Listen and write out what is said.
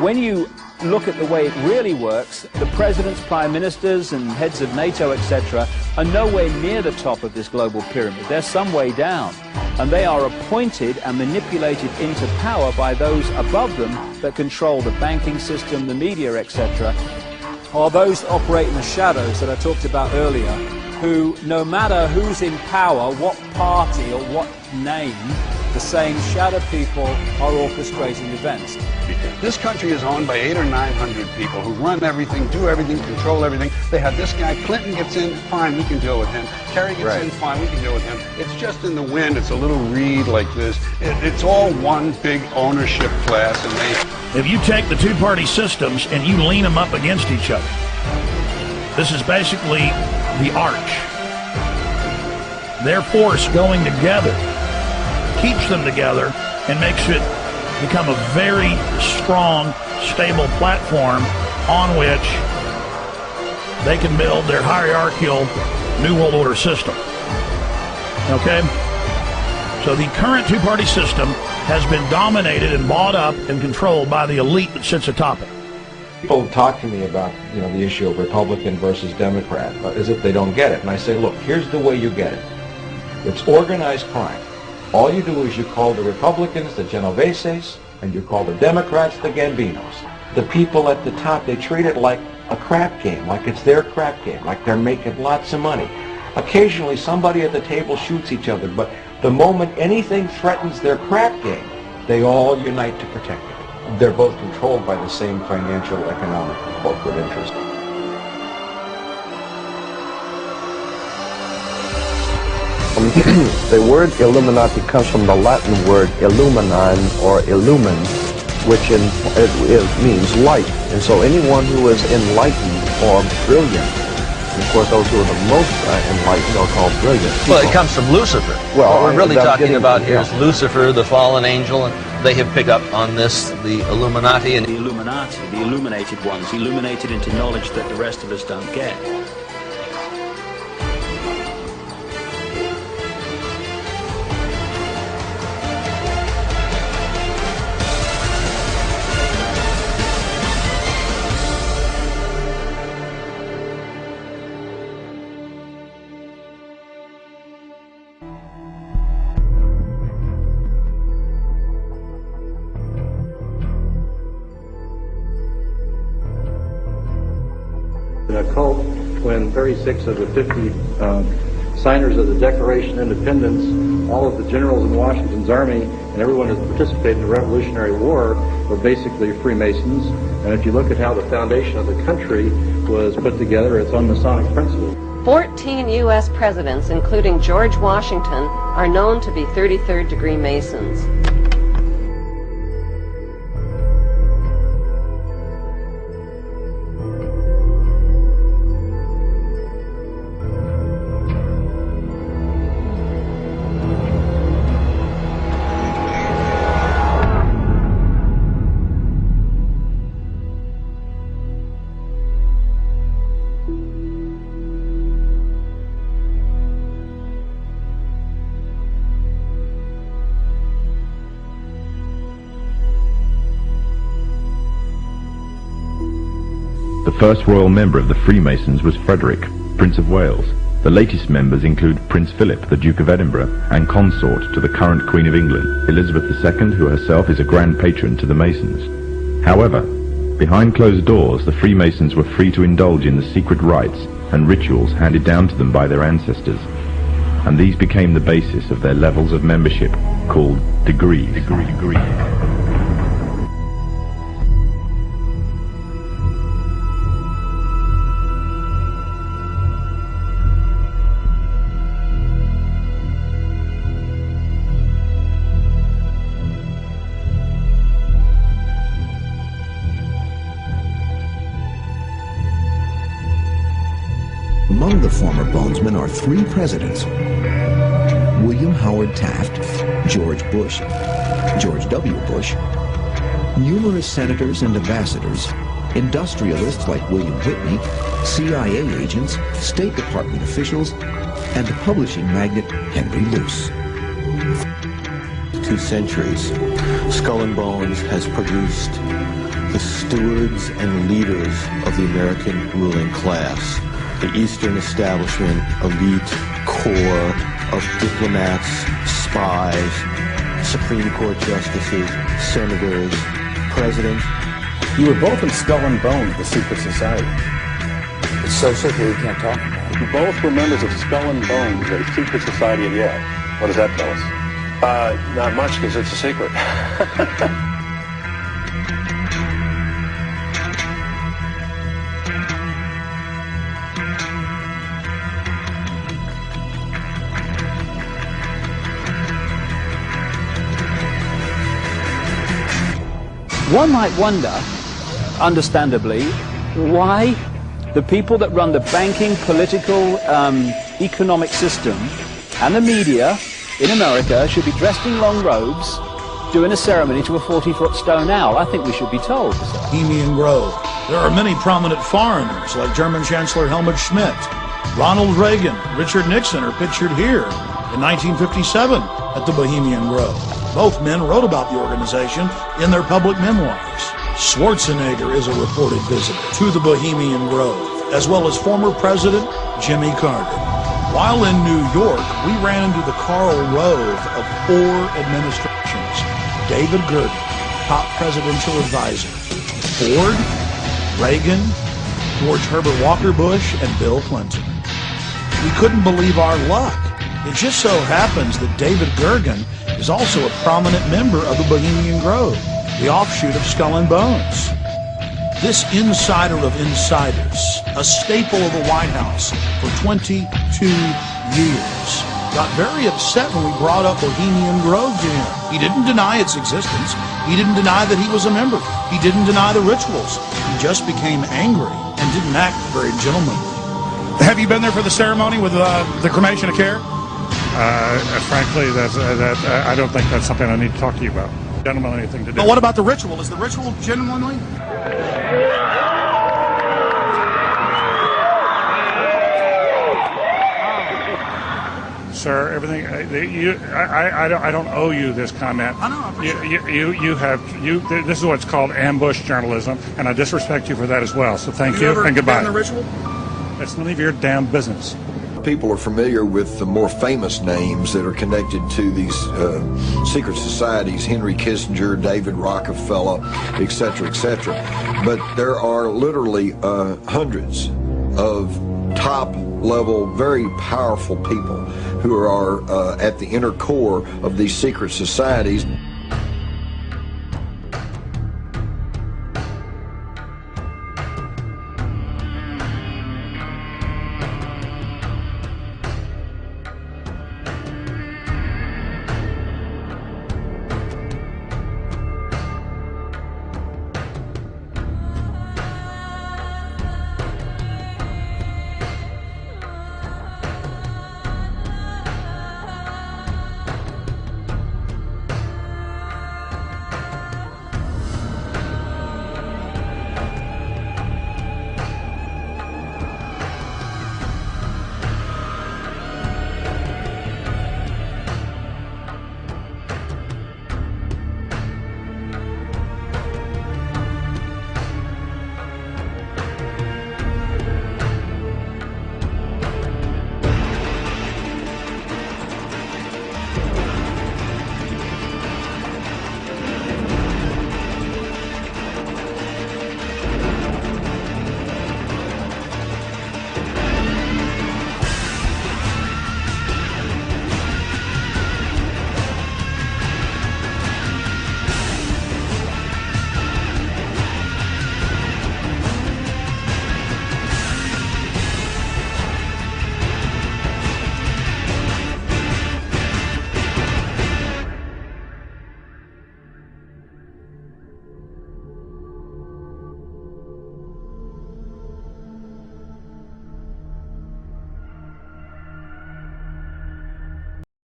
When you look at the way it really works, the presidents, prime ministers, and heads of NATO, etc., are nowhere near the top of this global pyramid. They're some way down. And they are appointed and manipulated into power by those above them that control the banking system, the media, etc., or those that operate in the shadows that I talked about earlier, who, no matter who's in power, what party or what name, the same shadow people are orchestrating events. This country is owned by 800 or 900 people who run everything, do everything, control everything. They have this guy, Clinton gets in, fine, we can deal with him. Kerry gets in, fine, we can deal with him. It's just in the wind, it's a little reed like this. It's all one big ownership class, and If you take the two-party systems and you lean them up against each other, this is basically the arch. Their force going together keeps them together and makes it become a very strong, stable platform on which they can build their hierarchical New World Order system. Okay? So the current two-party system has been dominated and bought up and controlled by the elite that sits atop it. People talk to me about, the issue of Republican versus Democrat, as if they don't get it. And I say, look, here's the way you get it. It's organized crime. All you do is you call the Republicans the Genoveses, and you call the Democrats the Gambinos. The people at the top, they treat it like a crap game, like it's their crap game, like they're making lots of money. Occasionally, somebody at the table shoots each other, but the moment anything threatens their crap game, they all unite to protect it. They're both controlled by the same financial, economic, and corporate interest. The word Illuminati comes from the Latin word illuminine or illumin, which means light. And so anyone who is enlightened or brilliant, and of course those who are the most enlightened are called brilliant people. Well, it comes from Lucifer. Well, what we're really talking about here is Lucifer, the fallen angel, and they have picked up on this, the Illuminati. And the Illuminati, the illuminated ones, illuminated into knowledge that the rest of us don't get. An occult when 36 of the 50 signers of the Declaration of Independence, all of the generals in Washington's army, and everyone who participated in the Revolutionary War were basically Freemasons. And if you look at how the foundation of the country was put together, it's on Masonic principles. 14 U.S. presidents, including George Washington, are known to be 33rd degree Masons. The first royal member of the Freemasons was Frederick, Prince of Wales. The latest members include Prince Philip, the Duke of Edinburgh, and consort to the current Queen of England, Elizabeth II, who herself is a grand patron to the Masons. However, behind closed doors, the Freemasons were free to indulge in the secret rites and rituals handed down to them by their ancestors, and these became the basis of their levels of membership, called degrees. Among the former Bonesmen are three presidents: William Howard Taft, George Bush, George W. Bush, numerous senators and ambassadors, industrialists like William Whitney, CIA agents, State Department officials, and the publishing magnate Henry Luce. 2 centuries, Skull and Bones has produced the stewards and leaders of the American ruling class, the Eastern establishment, elite core of diplomats, spies, Supreme Court justices, senators, presidents. You were both in Skull and Bones, the secret society. It's so secret we can't talk about it. You both were members of Skull and Bones, a secret society at Yale. What does that tell us? Not much, because it's a secret. One might wonder, understandably, why the people that run the banking, political, economic system and the media in America should be dressed in long robes doing a ceremony to a 40-foot stone owl. I think we should be told. Bohemian Grove. There are many prominent foreigners like German Chancellor Helmut Schmidt, Ronald Reagan, Richard Nixon are pictured here in 1957 at the Bohemian Grove. Both men wrote about the organization in their public memoirs. Schwarzenegger is a reported visitor to the Bohemian Grove, as well as former President Jimmy Carter. While in New York, we ran into the Karl Rove of 4 administrations. David Gergen, top presidential advisor. Ford, Reagan, George Herbert Walker Bush, and Bill Clinton. We couldn't believe our luck. It just so happens that David Gergen is also a prominent member of the Bohemian Grove, the offshoot of Skull and Bones. This insider of insiders, a staple of the White House for 22 years, got very upset when we brought up Bohemian Grove to him. He didn't deny its existence. He didn't deny that he was a member. He didn't deny the rituals. He just became angry and didn't act very gentlemanly. Have you been there for the ceremony with the cremation of care? Frankly, I don't think that's something I need to talk to you about. Gentlemen, anything to do. But what about the ritual? Is the ritual genuinely? Sir, everything I don't owe you this comment. I know. This is what's called ambush journalism, and I disrespect you for that as well. So thank you and goodbye. Have you ever been in the ritual? That's none of your damn business. People are familiar with the more famous names that are connected to these secret societies, Henry Kissinger, David Rockefeller, etc., etc. But there are literally hundreds of top-level, very powerful people who are at the inner core of these secret societies.